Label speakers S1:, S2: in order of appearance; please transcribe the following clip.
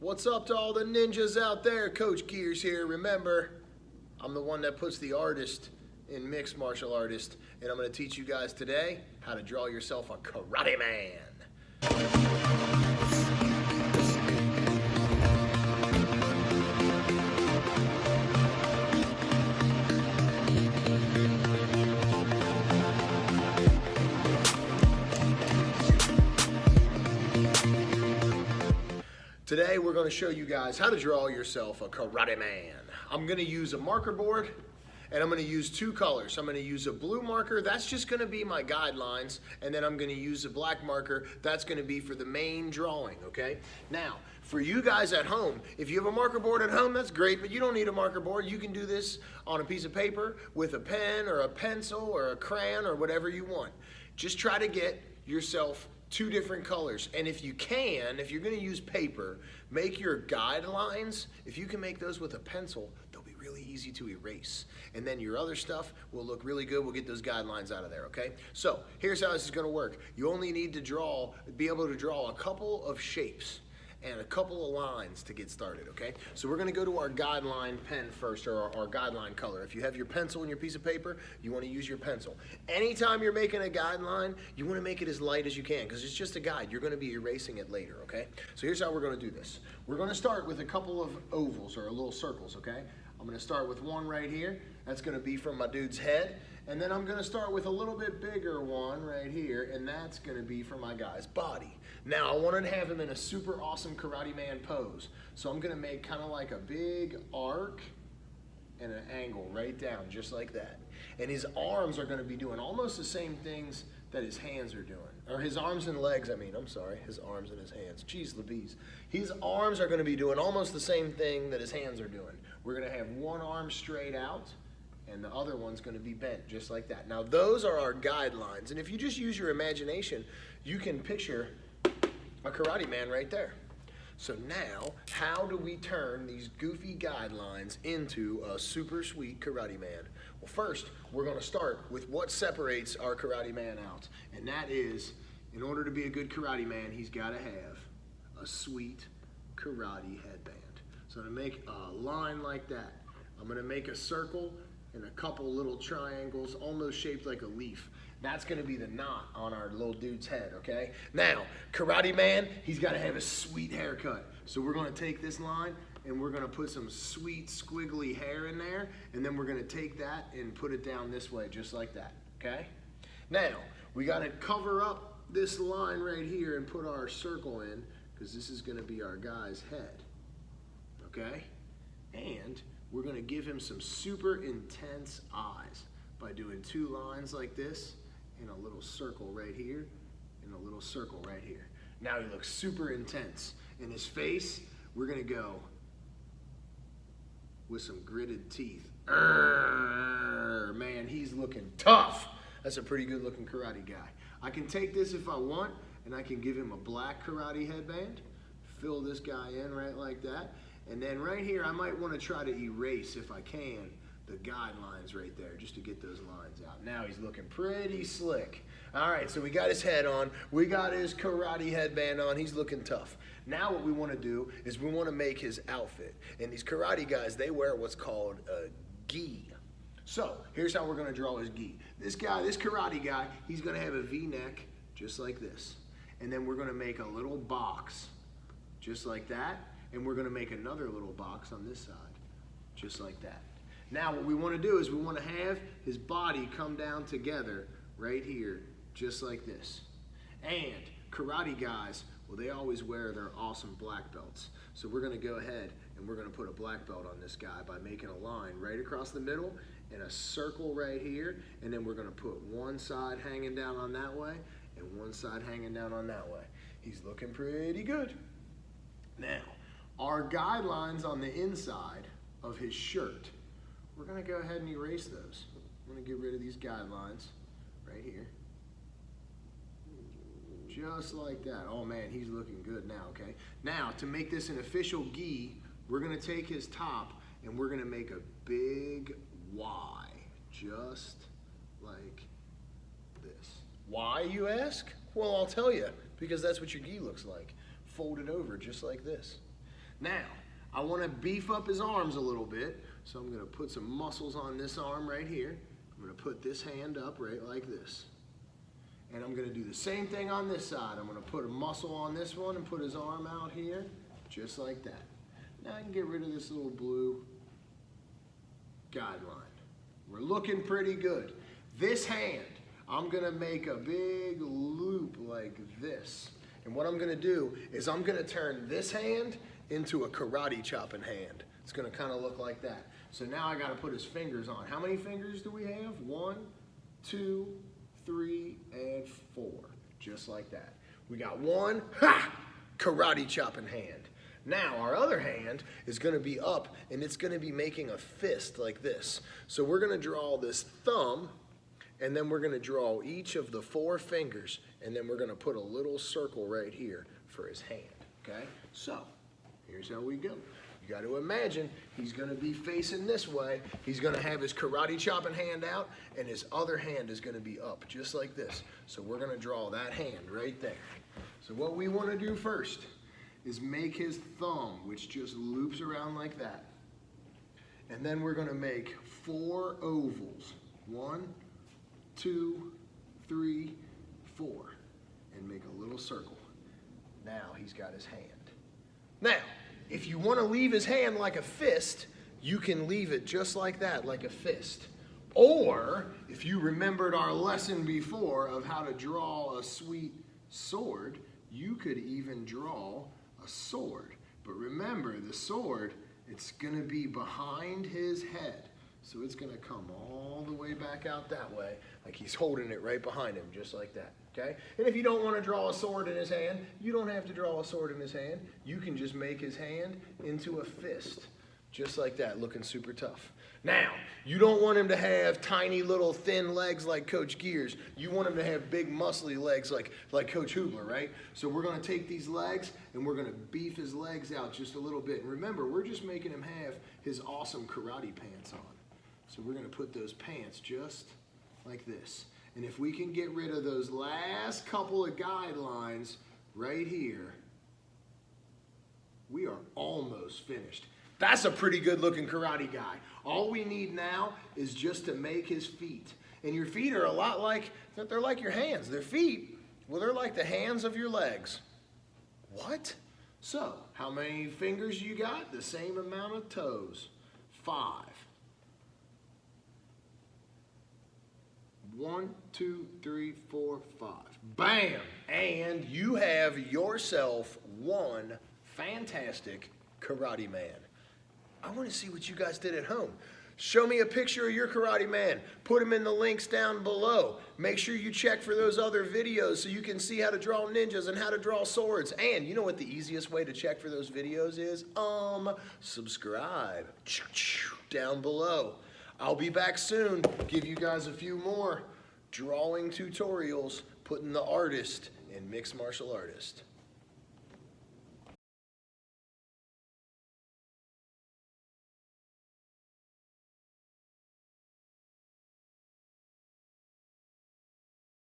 S1: What's up to all the ninjas out there? Coach Geers here. Remember, I'm the one that puts the artist in mixed martial artist, and I'm going to teach you guys today how to draw yourself a karate man. Today we're going to show you guys how to draw yourself a karate man. I'm going to use a marker board and I'm going to use two colors. I'm going to use a blue marker, that's just going to be my guidelines, and then I'm going to use a black marker, that's going to be for the main drawing, okay? Now, for you guys at home, if you have a marker board at home, that's great, but you don't need a marker board. You can do this on a piece of paper with a pen or a pencil or a crayon or whatever you want. Just try to get yourself two different colors, and if you can, if you're going to use paper, make your guidelines, if you can make those with a pencil, they'll be really easy to erase, and then your other stuff will look really good. We'll get those guidelines out of there, okay? So here's how this is going to work. You only need to be able to draw a couple of shapes and a couple of lines to get started, okay? So we're gonna go to our guideline pen first, or our guideline color. If you have your pencil and your piece of paper, you wanna use your pencil. Anytime you're making a guideline, you wanna make it as light as you can, because it's just a guide. You're gonna be erasing it later, okay? So here's how we're gonna do this. We're gonna start with a couple of ovals, or little circles, okay? I'm gonna start with one right here. That's gonna be from my dude's head. And then I'm gonna start with a little bit bigger one right here, and that's gonna be for my guy's body. Now, I wanted to have him in a super awesome karate man pose. So I'm gonna make kind of like a big arc and an angle right down, just like that. And his arms are gonna be doing almost the same things that his hands are doing. Or his arms and legs, I'm sorry, his arms and his hands. Jeez Louise. His arms are gonna be doing almost the same thing that his hands are doing. We're gonna have one arm straight out, and the other one's gonna be bent, just like that. Now, those are our guidelines, and if you just use your imagination, you can picture a karate man right there. So now, how do we turn these goofy guidelines into a super sweet karate man? Well, first, we're gonna start with what separates our karate man out, and that is, in order to be a good karate man, he's gotta have a sweet karate headband. So I'm gonna make a line like that. I'm gonna make a circle and a couple little triangles almost shaped like a leaf. That's gonna be the knot on our little dude's head, okay? Now, karate man, he's gotta have a sweet haircut. So we're gonna take this line and we're gonna put some sweet squiggly hair in there, and then we're gonna take that and put it down this way, just like that, okay? Now, we gotta cover up this line right here and put our circle in, because this is gonna be our guy's head, okay? And we're gonna give him some super intense eyes by doing two lines like this and a little circle right here and a little circle right here. Now he looks super intense. In his face, we're gonna go with some gritted teeth. Man, he's looking tough. That's a pretty good looking karate guy. I can take this if I want, and I can give him a black karate headband, fill this guy in right like that. And then right here, I might want to try to erase, if I can, the guidelines right there, just to get those lines out. Now he's looking pretty slick. All right, so we got his head on. We got his karate headband on. He's looking tough. Now what we want to do is we want to make his outfit. And these karate guys, they wear what's called a gi. So here's how we're going to draw his gi. This guy, this karate guy, he's going to have a V-neck just like this. And then we're going to make a little box just like that. And we're gonna make another little box on this side, just like that. Now what we wanna do is we wanna have his body come down together right here, just like this. And karate guys, well, they always wear their awesome black belts. So we're gonna go ahead and we're gonna put a black belt on this guy by making a line right across the middle and a circle right here, and then we're gonna put one side hanging down on that way and one side hanging down on that way. He's looking pretty good. Now, our guidelines on the inside of his shirt, we're gonna go ahead and erase those. I'm gonna get rid of these guidelines right here. Just like that. Oh man, he's looking good now, okay? Now, to make this an official gi, we're gonna take his top and we're gonna make a big Y, just like this. Why, you ask? Well, I'll tell you, because that's what your gi looks like, folded over just like this. Now, I want to beef up his arms a little bit, so I'm going to put some muscles on this arm right here. I'm going to put this hand up right like this. And I'm going to do the same thing on this side. I'm going to put a muscle on this one and put his arm out here, just like that. Now I can get rid of this little blue guideline. We're looking pretty good. This hand, I'm going to make a big loop like this. And what I'm going to do is I'm going to turn this hand into a karate chopping hand. It's going to kind of look like that. So now I got to put his fingers on. How many fingers do we have? 1, 2, 3, and 4. Just like that. We got one, ha! Karate chopping hand. Now our other hand is going to be up and it's going to be making a fist like this. So we're going to draw this thumb and then we're going to draw each of the 4 fingers and then we're going to put a little circle right here for his hand. Okay? So here's how we go. You got to imagine he's going to be facing this way. He's going to have his karate chopping hand out and his other hand is going to be up just like this. So we're going to draw that hand right there. So what we want to do first is make his thumb, which just loops around like that. And then we're going to make 4 ovals. 1, 2, 3, 4. And make a little circle. Now he's got his hand. Now, if you want to leave his hand like a fist, you can leave it just like that, like a fist. Or, if you remembered our lesson before of how to draw a sweet sword, you could even draw a sword. But remember, the sword, it's going to be behind his head. So it's going to come all the way back out that way, like he's holding it right behind him, just like that. Okay? And if you don't want to draw a sword in his hand, you don't have to draw a sword in his hand. You can just make his hand into a fist, just like that, looking super tough. Now, you don't want him to have tiny little thin legs like Coach Geers. You want him to have big muscly legs like Coach Hoobler, right? So we're going to take these legs and we're going to beef his legs out just a little bit. And remember, we're just making him have his awesome karate pants on. So we're going to put those pants just like this. And if we can get rid of those last couple of guidelines right here, we are almost finished. That's a pretty good looking karate guy. All we need now is just to make his feet. And your feet are a lot like, they're like your hands. Their feet, well, they're like the hands of your legs. What? So, how many fingers you got? The same amount of toes. 5. 1, 2, 3, 4, 5. Bam! And you have yourself one fantastic karate man. I want to see what you guys did at home. Show me a picture of your karate man. Put them in the links down below. Make sure you check for those other videos so you can see how to draw ninjas and how to draw swords. And you know what the easiest way to check for those videos is? Subscribe down below. I'll be back soon. Give you guys a few more drawing tutorials, putting the artist in mixed martial artist.